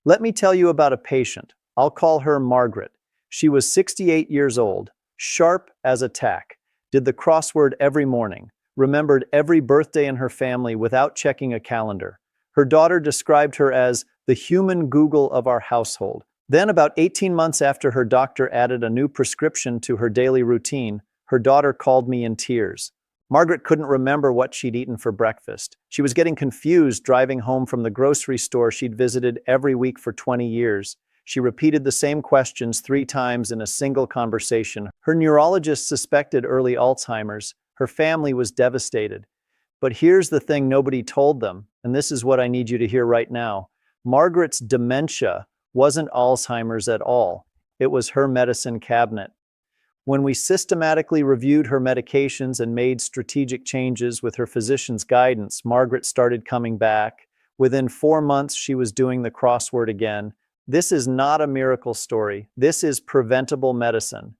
Let me tell you about a patient. I'll call her Margaret. She was 68 years old, sharp as a tack, did the crossword every morning, remembered every birthday in her family without checking a calendar. Her daughter described her as the human Google of our household. Then, about 18 months after her doctor added a new prescription to her daily routine, her daughter called me in tears. Margaret couldn't remember what she'd eaten for breakfast. She was getting confused driving home from the grocery store she'd visited every week for 20 years. She repeated the same questions 3 times in a single conversation. Her neurologist suspected early Alzheimer's. Her family was devastated. But here's the thing nobody told them, and this is what I need you to hear right now. Margaret's dementia wasn't Alzheimer's at all. It was her medicine cabinet. When we systematically reviewed her medications and made strategic changes with her physician's guidance, Margaret started coming back. Within 4 months, she was doing the crossword again. This is not a miracle story. This is preventable medicine.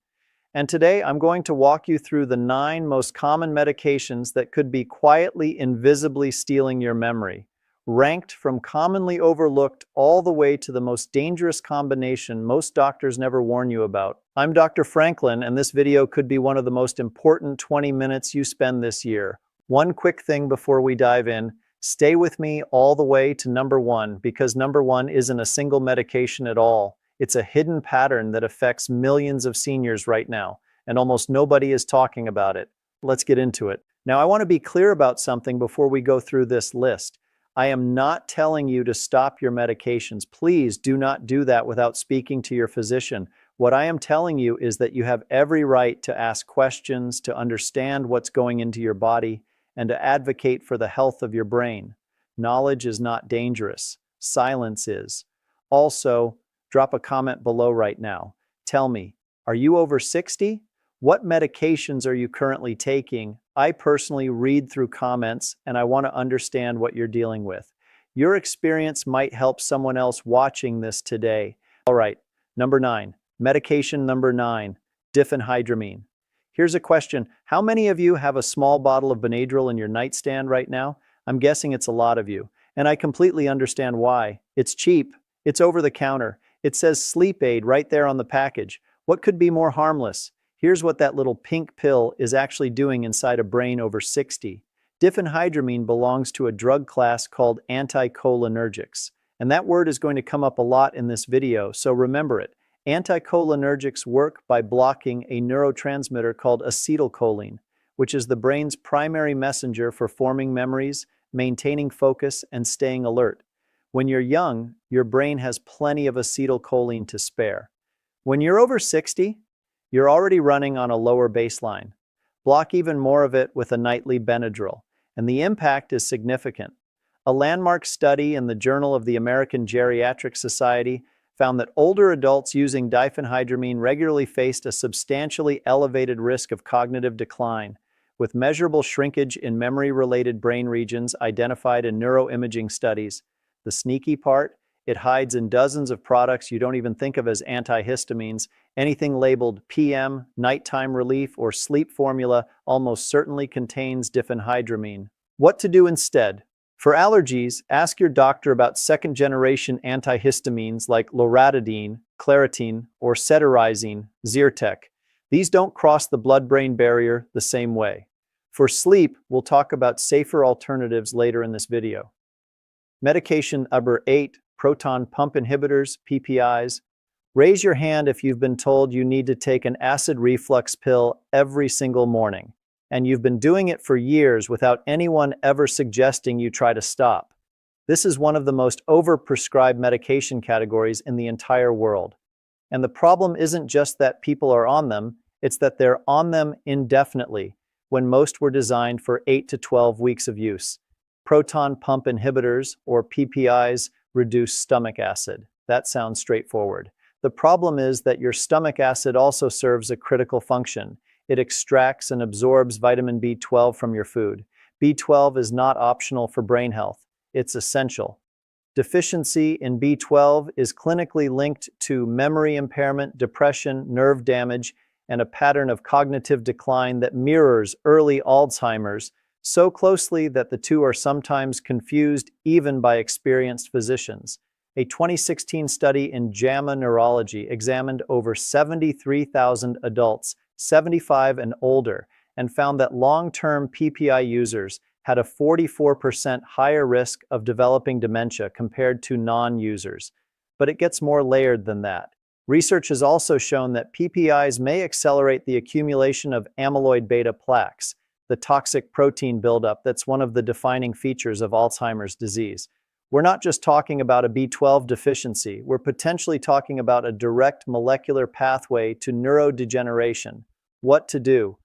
And today, I'm going to walk you through the 9 most common medications that could be quietly, invisibly stealing your memory, ranked from commonly overlooked all the way to the most dangerous combination most doctors never warn you about. I'm Dr. Franklin, and this video could be one of the most important 20 minutes you spend this year. One quick thing before we dive in, stay with me all the way to number 1, because number 1 isn't a single medication at all. It's a hidden pattern that affects millions of seniors right now, and almost nobody is talking about it. Let's get into it. Now, I want to be clear about something before we go through this list. I am not telling you to stop your medications. Please do not do that without speaking to your physician. What I am telling you is that you have every right to ask questions, to understand what's going into your body, and to advocate for the health of your brain. Knowledge is not dangerous. Silence is. Also, drop a comment below right now. Tell me, are you over 60? What medications are you currently taking? I personally read through comments and I want to understand what you're dealing with. Your experience might help someone else watching this today. All right, number 9, medication number 9, diphenhydramine. Here's a question. How many of you have a small bottle of Benadryl in your nightstand right now? I'm guessing it's a lot of you, and I completely understand why. It's cheap, it's over the counter, it says sleep aid right there on the package. What could be more harmless? Here's what that little pink pill is actually doing inside a brain over 60. Diphenhydramine belongs to a drug class called anticholinergics, and that word is going to come up a lot in this video, so remember it. Anticholinergics work by blocking a neurotransmitter called acetylcholine, which is the brain's primary messenger for forming memories, maintaining focus, and staying alert. When you're young, your brain has plenty of acetylcholine to spare. When you're over 60, you're already running on a lower baseline. Block even more of it with a nightly Benadryl, and the impact is significant. A landmark study in the Journal of the American Geriatric Society found that older adults using diphenhydramine regularly faced a substantially elevated risk of cognitive decline, with measurable shrinkage in memory-related brain regions identified in neuroimaging studies. The sneaky part? It hides in dozens of products you don't even think of as antihistamines. Anything labeled PM, nighttime relief, or sleep formula almost certainly contains diphenhydramine. What to do instead? For allergies, ask your doctor about second-generation antihistamines like loratadine, Claritin, or cetirizine, Zyrtec. These don't cross the blood-brain barrier the same way. For sleep, we'll talk about safer alternatives later in this video. Medication number 8, proton pump inhibitors, PPIs. Raise your hand if you've been told you need to take an acid reflux pill every single morning, and you've been doing it for years without anyone ever suggesting you try to stop. This is one of the most overprescribed medication categories in the entire world. And the problem isn't just that people are on them, it's that they're on them indefinitely, when most were designed for 8 to 12 weeks of use. Proton pump inhibitors, or PPIs, reduce stomach acid. That sounds straightforward. The problem is that your stomach acid also serves a critical function. It extracts and absorbs vitamin B12 from your food. B12 is not optional for brain health. It's essential. Deficiency in B12 is clinically linked to memory impairment, depression, nerve damage, and a pattern of cognitive decline that mirrors early Alzheimer's so closely that the two are sometimes confused even by experienced physicians. A 2016 study in JAMA Neurology examined over 73,000 adults, 75 and older, and found that long-term PPI users had a 44% higher risk of developing dementia compared to non-users. But it gets more layered than that. Research has also shown that PPIs may accelerate the accumulation of amyloid beta plaques, the toxic protein buildup that's one of the defining features of Alzheimer's disease. We're not just talking about a B12 deficiency, we're potentially talking about a direct molecular pathway to neurodegeneration. What to do?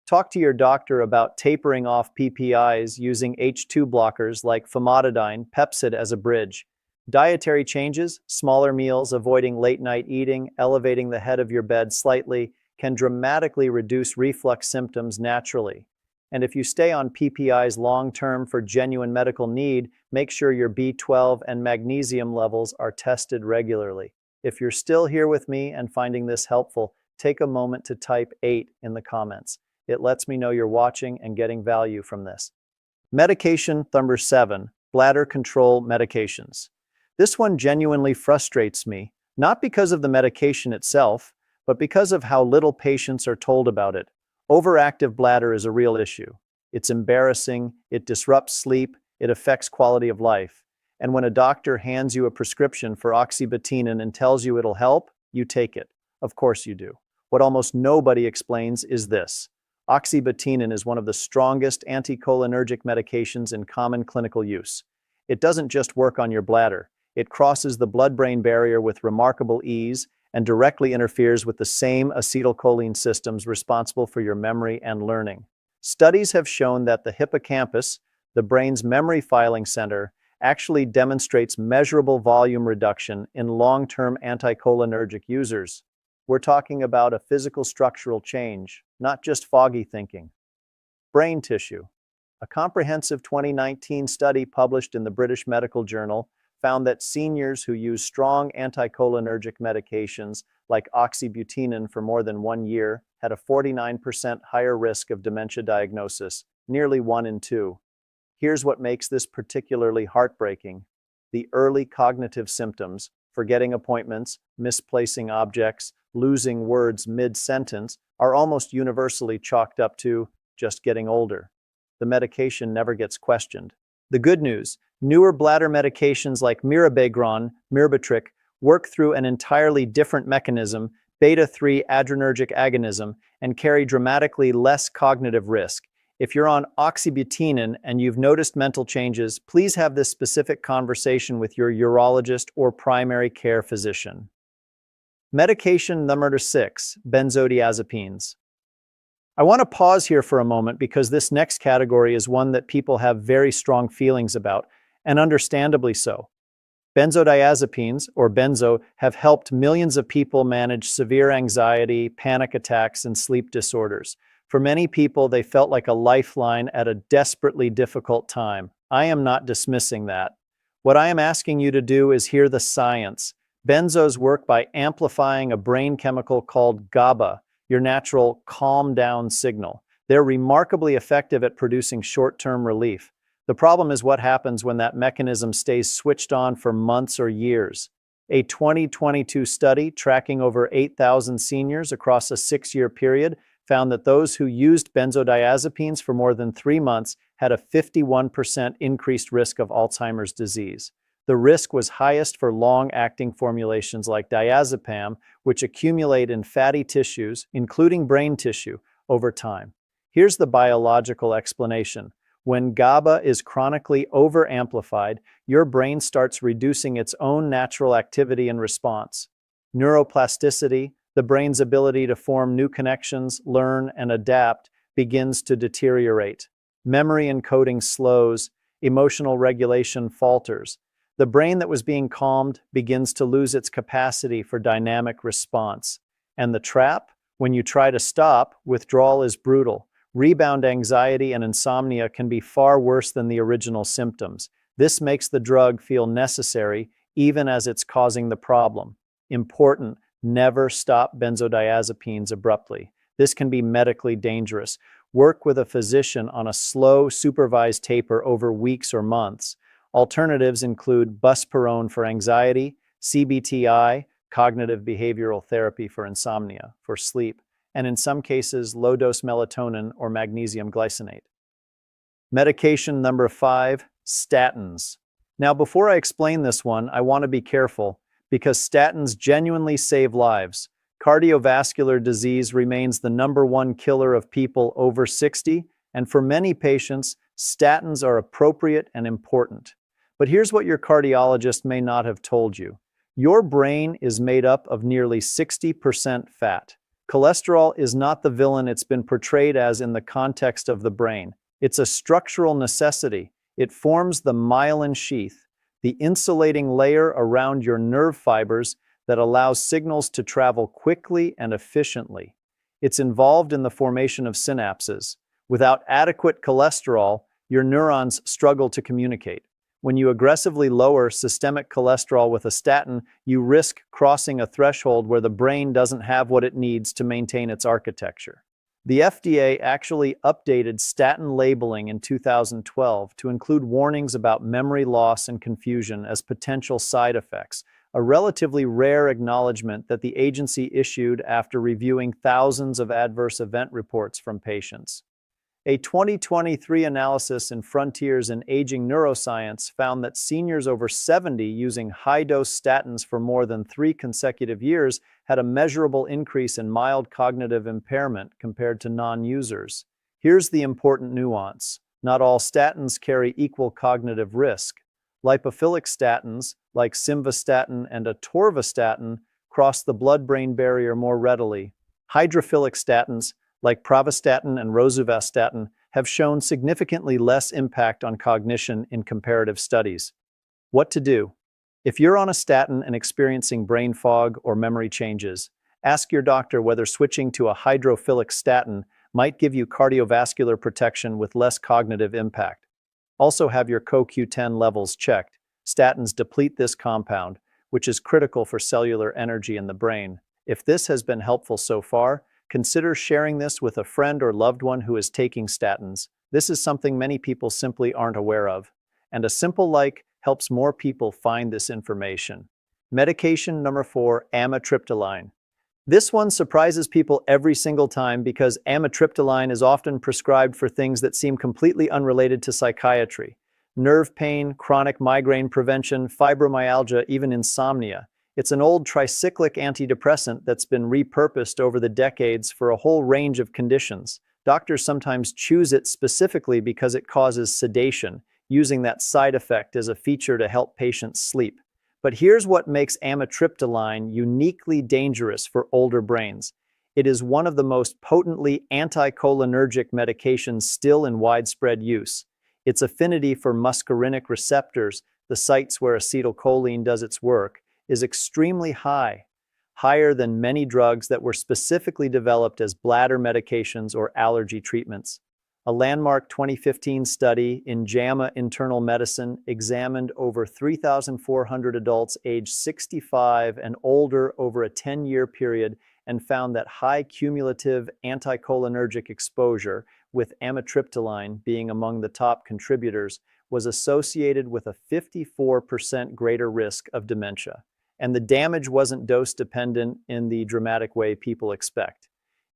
Talk to your doctor about tapering off PPIs using H2 blockers like famotidine, Pepcid as a bridge. Dietary changes, smaller meals, avoiding late-night eating, elevating the head of your bed slightly, can dramatically reduce reflux symptoms naturally. And if you stay on PPIs long-term for genuine medical need, make sure your B12 and magnesium levels are tested regularly. If you're still here with me and finding this helpful, take a moment to type 8 in the comments. It lets me know you're watching and getting value from this. Medication number 7, bladder control medications. This one genuinely frustrates me, not because of the medication itself, but because of how little patients are told about it. Overactive bladder is a real issue. It's embarrassing, it disrupts sleep, it affects quality of life. And when a doctor hands you a prescription for oxybutynin and tells you it'll help, you take it. Of course you do. What almost nobody explains is this. Oxybutynin is one of the strongest anticholinergic medications in common clinical use. It doesn't just work on your bladder. It crosses the blood-brain barrier with remarkable ease and directly interferes with the same acetylcholine systems responsible for your memory and learning. Studies have shown that the hippocampus, the brain's memory filing center, actually demonstrates measurable volume reduction in long-term anticholinergic users. We're talking about a physical structural change, not just foggy thinking. Brain tissue. A comprehensive 2019 study published in the British Medical Journal found that seniors who use strong anticholinergic medications like oxybutynin for more than 1 year had a 49% higher risk of dementia diagnosis, nearly 1 in 2. Here's what makes this particularly heartbreaking. The early cognitive symptoms, forgetting appointments, misplacing objects, losing words mid-sentence, are almost universally chalked up to just getting older. The medication never gets questioned. The good news, newer bladder medications like mirabegron, mirbitriq, work through an entirely different mechanism, beta-3 adrenergic agonism, and carry dramatically less cognitive risk. If you're on oxybutynin and you've noticed mental changes, please have this specific conversation with your urologist or primary care physician. Medication number 6, benzodiazepines. I want to pause here for a moment because this next category is one that people have very strong feelings about, and understandably so. Benzodiazepines, or benzo, have helped millions of people manage severe anxiety, panic attacks, and sleep disorders. For many people, they felt like a lifeline at a desperately difficult time. I am not dismissing that. What I am asking you to do is hear the science. Benzos work by amplifying a brain chemical called GABA, your natural calm-down signal. They're remarkably effective at producing short-term relief. The problem is what happens when that mechanism stays switched on for months or years. A 2022 study tracking over 8,000 seniors across a 6-year period found that those who used benzodiazepines for more than 3 months had a 51% increased risk of Alzheimer's disease. The risk was highest for long-acting formulations like diazepam, which accumulate in fatty tissues, including brain tissue, over time. Here's the biological explanation. When GABA is chronically over-amplified, your brain starts reducing its own natural activity and response. Neuroplasticity, the brain's ability to form new connections, learn, and adapt, begins to deteriorate. Memory encoding slows, emotional regulation falters. The brain that was being calmed begins to lose its capacity for dynamic response. And the trap? When you try to stop, withdrawal is brutal. Rebound anxiety and insomnia can be far worse than the original symptoms. This makes the drug feel necessary, even as it's causing the problem. Important, never stop benzodiazepines abruptly. This can be medically dangerous. Work with a physician on a slow, supervised taper over weeks or months. Alternatives include buspirone for anxiety, CBTI, cognitive behavioral therapy for insomnia, for sleep, and in some cases, low-dose melatonin or magnesium glycinate. Medication number 5, statins. Now, before I explain this one, I want to be careful because statins genuinely save lives. Cardiovascular disease remains the number one killer of people over 60, and for many patients, statins are appropriate and important. But here's what your cardiologist may not have told you. Your brain is made up of nearly 60% fat. Cholesterol is not the villain it's been portrayed as in the context of the brain. It's a structural necessity. It forms the myelin sheath, the insulating layer around your nerve fibers that allows signals to travel quickly and efficiently. It's involved in the formation of synapses. Without adequate cholesterol, your neurons struggle to communicate. When you aggressively lower systemic cholesterol with a statin, you risk crossing a threshold where the brain doesn't have what it needs to maintain its architecture. The FDA actually updated statin labeling in 2012 to include warnings about memory loss and confusion as potential side effects, a relatively rare acknowledgement that the agency issued after reviewing thousands of adverse event reports from patients. A 2023 analysis in Frontiers in Aging Neuroscience found that seniors over 70 using high-dose statins for more than 3 consecutive years had a measurable increase in mild cognitive impairment compared to non-users. Here's the important nuance. Not all statins carry equal cognitive risk. Lipophilic statins, like simvastatin and atorvastatin, cross the blood-brain barrier more readily. Hydrophilic statins, like pravastatin and rosuvastatin, have shown significantly less impact on cognition in comparative studies. What to do? If you're on a statin and experiencing brain fog or memory changes, ask your doctor whether switching to a hydrophilic statin might give you cardiovascular protection with less cognitive impact. Also have your CoQ10 levels checked. Statins deplete this compound, which is critical for cellular energy in the brain. If this has been helpful so far, consider sharing this with a friend or loved one who is taking statins. This is something many people simply aren't aware of. And a simple like helps more people find this information. Medication number 4, amitriptyline. This one surprises people every single time because amitriptyline is often prescribed for things that seem completely unrelated to psychiatry. Nerve pain, chronic migraine prevention, fibromyalgia, even insomnia. It's an old tricyclic antidepressant that's been repurposed over the decades for a whole range of conditions. Doctors sometimes choose it specifically because it causes sedation, using that side effect as a feature to help patients sleep. But here's what makes amitriptyline uniquely dangerous for older brains. It is one of the most potently anticholinergic medications still in widespread use. Its affinity for muscarinic receptors, the sites where acetylcholine does its work, is extremely high, higher than many drugs that were specifically developed as bladder medications or allergy treatments. A landmark 2015 study in JAMA Internal Medicine examined over 3,400 adults aged 65 and older over a 10-year period and found that high cumulative anticholinergic exposure, with amitriptyline being among the top contributors, was associated with a 54% greater risk of dementia. And the damage wasn't dose-dependent in the dramatic way people expect.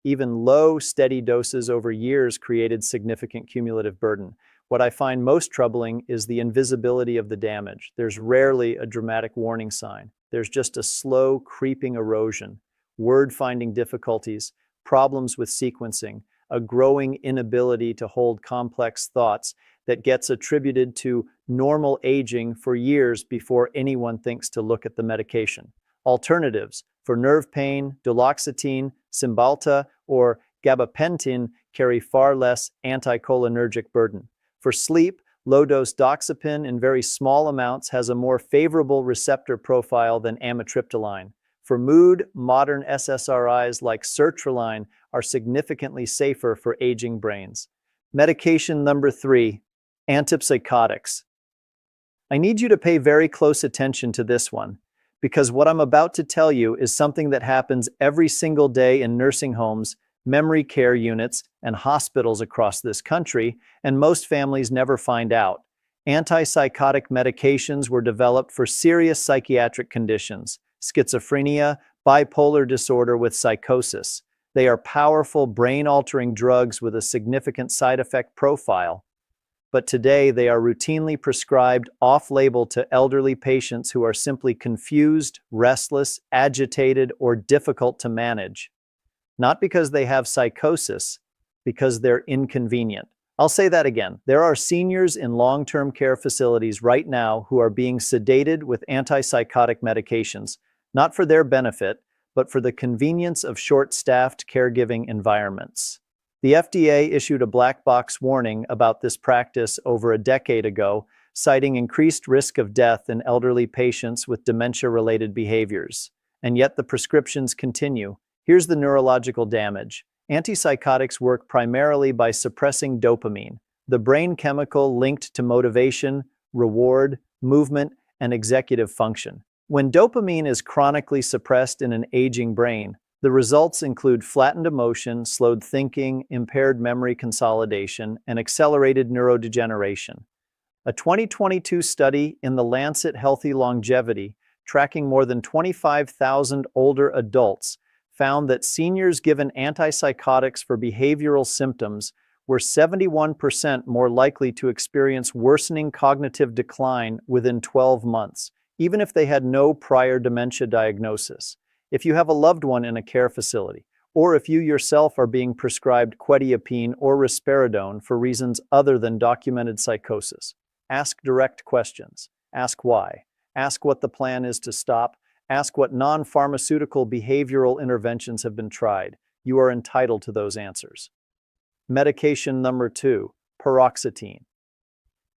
Even low, steady doses over years created significant cumulative burden. What I find most troubling is the invisibility of the damage. There's rarely a dramatic warning sign. There's just a slow, creeping erosion, word-finding difficulties, problems with sequencing, a growing inability to hold complex thoughts that gets attributed to normal aging for years before anyone thinks to look at the medication. Alternatives for nerve pain, duloxetine, Cymbalta, or gabapentin carry far less anticholinergic burden. For sleep, low-dose doxepin in very small amounts has a more favorable receptor profile than amitriptyline. For mood, modern SSRIs like sertraline are significantly safer for aging brains. Medication number 3, antipsychotics. I need you to pay very close attention to this one, because what I'm about to tell you is something that happens every single day in nursing homes, memory care units, and hospitals across this country, and most families never find out. Antipsychotic medications were developed for serious psychiatric conditions, schizophrenia, bipolar disorder with psychosis. They are powerful brain-altering drugs with a significant side effect profile, but today they are routinely prescribed off-label to elderly patients who are simply confused, restless, agitated, or difficult to manage. Not because they have psychosis, because they're inconvenient. I'll say that again. There are seniors in long-term care facilities right now who are being sedated with antipsychotic medications, not for their benefit, but for the convenience of short-staffed caregiving environments. The FDA issued a black box warning about this practice over a decade ago, citing increased risk of death in elderly patients with dementia-related behaviors. And yet the prescriptions continue. Here's the neurological damage. Antipsychotics work primarily by suppressing dopamine, the brain chemical linked to motivation, reward, movement, and executive function. When dopamine is chronically suppressed in an aging brain, the results include flattened emotion, slowed thinking, impaired memory consolidation, and accelerated neurodegeneration. A 2022 study in The Lancet Healthy Longevity, tracking more than 25,000 older adults, found that seniors given antipsychotics for behavioral symptoms were 71% more likely to experience worsening cognitive decline within 12 months, even if they had no prior dementia diagnosis. If you have a loved one in a care facility, or if you yourself are being prescribed quetiapine or risperidone for reasons other than documented psychosis, ask direct questions. Ask why. Ask what the plan is to stop. Ask what non-pharmaceutical behavioral interventions have been tried. You are entitled to those answers. Medication number 2, paroxetine.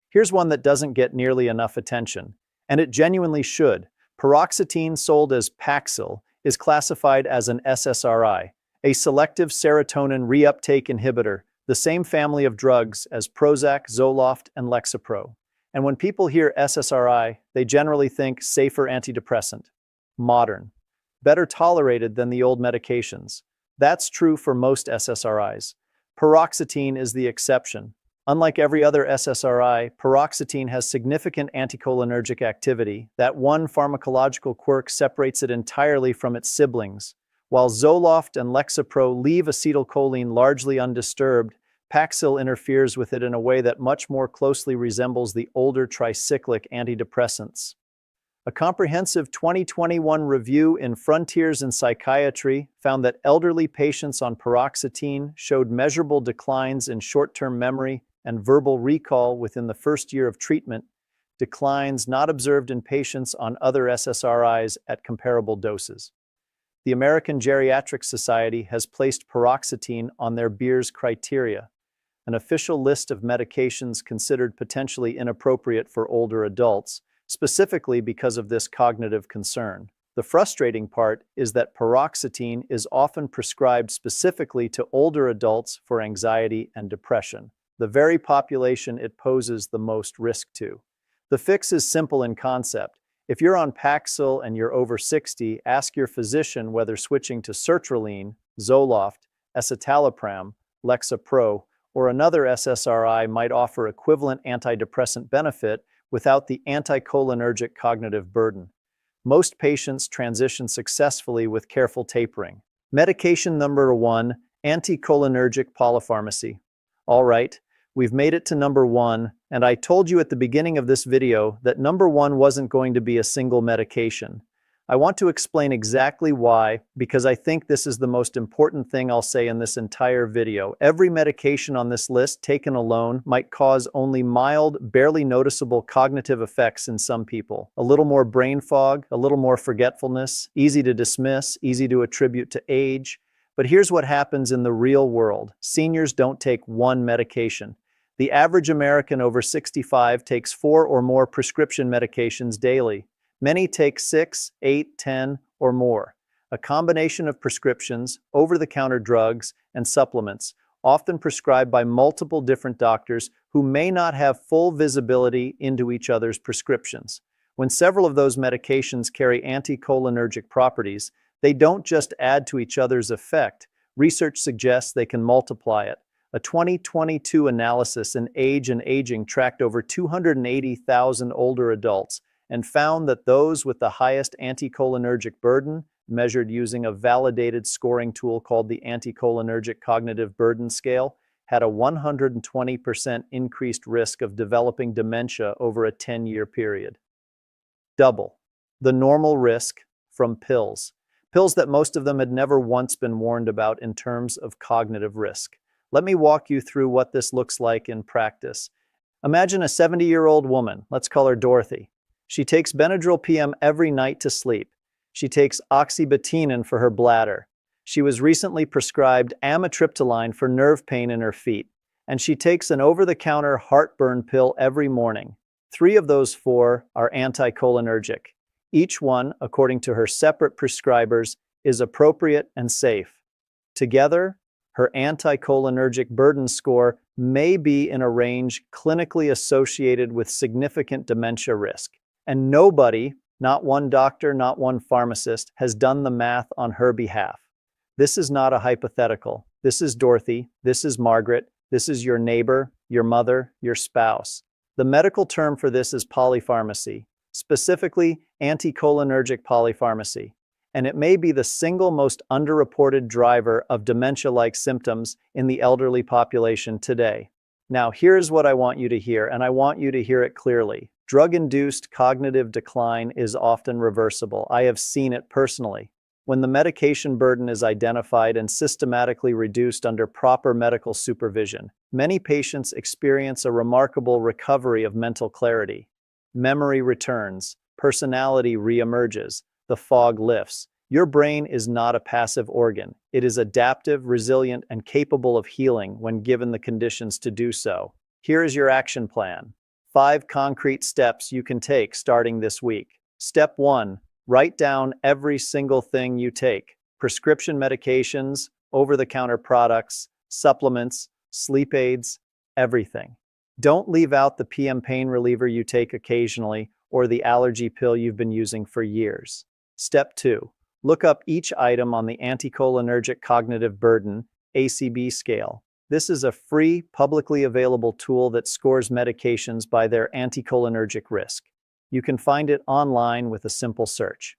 Here's one that doesn't get nearly enough attention, and it genuinely should. Paroxetine, sold as Paxil, is classified as an SSRI, a selective serotonin reuptake inhibitor, the same family of drugs as Prozac, Zoloft, and Lexapro. And when people hear SSRI, they generally think safer antidepressant. Modern. Better tolerated than the old medications. That's true for most SSRIs. Paroxetine is the exception. Unlike every other SSRI, paroxetine has significant anticholinergic activity. That one pharmacological quirk separates it entirely from its siblings. While Zoloft and Lexapro leave acetylcholine largely undisturbed, Paxil interferes with it in a way that much more closely resembles the older tricyclic antidepressants. A comprehensive 2021 review in Frontiers in Psychiatry found that elderly patients on paroxetine showed measurable declines in short-term memory and verbal recall within the first year of treatment, declines not observed in patients on other SSRIs at comparable doses. The American Geriatric Society has placed paroxetine on their Beers criteria, an official list of medications considered potentially inappropriate for older adults, specifically because of this cognitive concern. The frustrating part is that paroxetine is often prescribed specifically to older adults for anxiety and depression, the very population it poses the most risk to. The fix is simple in concept. If you're on Paxil and you're over 60, ask your physician whether switching to sertraline, Zoloft, escitalopram, Lexapro, or another SSRI might offer equivalent antidepressant benefit without the anticholinergic cognitive burden. Most patients transition successfully with careful tapering. Medication number 1, anticholinergic polypharmacy. All right, we've made it to number 1, and I told you at the beginning of this video that number 1 wasn't going to be a single medication. I want to explain exactly why, because I think this is the most important thing I'll say in this entire video. Every medication on this list taken alone might cause only mild, barely noticeable cognitive effects in some people. A little more brain fog, a little more forgetfulness, easy to dismiss, easy to attribute to age. But here's what happens in the real world. Seniors don't take one medication. The average American over 65 takes 4 or more prescription medications daily. Many take 6, 8, 10, or more. A combination of prescriptions, over-the-counter drugs, and supplements, often prescribed by multiple different doctors who may not have full visibility into each other's prescriptions. When several of those medications carry anticholinergic properties, they don't just add to each other's effect. Research suggests they can multiply it. A 2022 analysis in Age and Aging tracked over 280,000 older adults and found that those with the highest anticholinergic burden, measured using a validated scoring tool called the Anticholinergic Cognitive Burden Scale, had a 120% increased risk of developing dementia over a 10-year period. Double the normal risk from pills. Pills that most of them had never once been warned about in terms of cognitive risk. Let me walk you through what this looks like in practice. Imagine a 70-year-old woman, let's call her Dorothy. She takes Benadryl PM every night to sleep. She takes oxybutynin for her bladder. She was recently prescribed amitriptyline for nerve pain in her feet. And she takes an over-the-counter heartburn pill every morning. 3 of those 4 are anticholinergic. Each one, according to her separate prescribers, is appropriate and safe. Together, her anticholinergic burden score may be in a range clinically associated with significant dementia risk. And nobody, not one doctor, not one pharmacist, has done the math on her behalf. This is not a hypothetical. This is Dorothy. This is Margaret. This is your neighbor, your mother, your spouse. The medical term for this is polypharmacy, specifically anticholinergic polypharmacy. And it may be the single most underreported driver of dementia-like symptoms in the elderly population today. Now, here's what I want you to hear, and I want you to hear it clearly. Drug-induced cognitive decline is often reversible. I have seen it personally. When the medication burden is identified and systematically reduced under proper medical supervision, many patients experience a remarkable recovery of mental clarity. Memory returns, personality reemerges, the fog lifts. Your brain is not a passive organ. It is adaptive, resilient, and capable of healing when given the conditions to do so. Here is your action plan. 5 concrete steps you can take starting this week. Step 1. Write down every single thing you take. Prescription medications, over-the-counter products, supplements, sleep aids, everything. Don't leave out the PM pain reliever you take occasionally or the allergy pill you've been using for years. Step 2. Look up each item on the Anticholinergic Cognitive Burden (ACB) scale. This is a free, publicly available tool that scores medications by their anticholinergic risk. You can find it online with a simple search.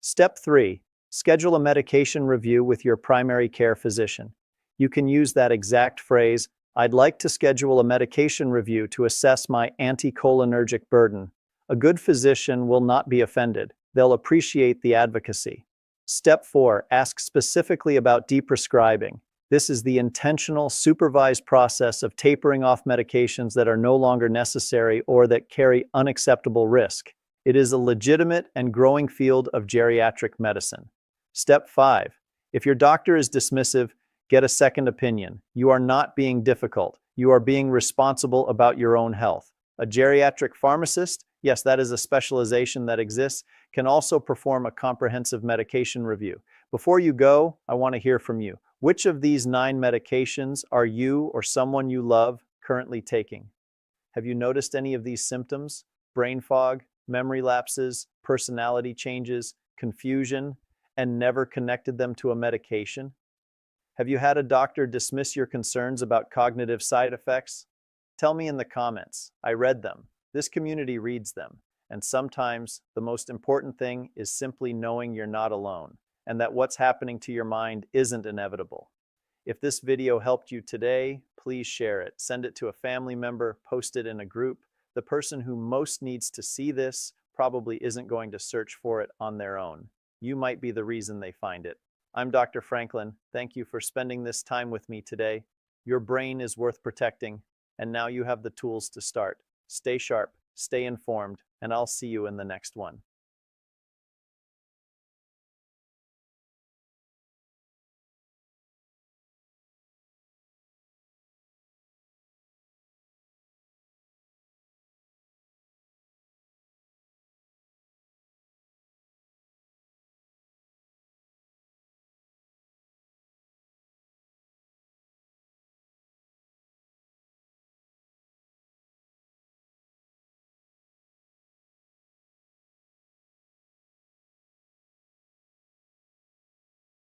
Step 3. Schedule a medication review with your primary care physician. You can use that exact phrase, "I'd like to schedule a medication review to assess my anticholinergic burden." A good physician will not be offended. They'll appreciate the advocacy. Step 4. Ask specifically about deprescribing. This is the intentional, supervised process of tapering off medications that are no longer necessary or that carry unacceptable risk. It is a legitimate and growing field of geriatric medicine. Step 5. If your doctor is dismissive, get a second opinion. You are not being difficult. You are being responsible about your own health. A geriatric pharmacist, yes, that is a specialization that exists, can also perform a comprehensive medication review. Before you go, I want to hear from you. Which of these 9 medications are you or someone you love currently taking? Have you noticed any of these symptoms? Brain fog, memory lapses, personality changes, confusion, and never connected them to a medication? Have you had a doctor dismiss your concerns about cognitive side effects? Tell me in the comments. I read them. This community reads them. And sometimes the most important thing is simply knowing you're not alone, and that what's happening to your mind isn't inevitable. If this video helped you today, please share it. Send it to a family member, post it in a group. The person who most needs to see this probably isn't going to search for it on their own. You might be the reason they find it. I'm Dr. Franklin. Thank you for spending this time with me today. Your brain is worth protecting, and now you have the tools to start. Stay sharp, stay informed, and I'll see you in the next one.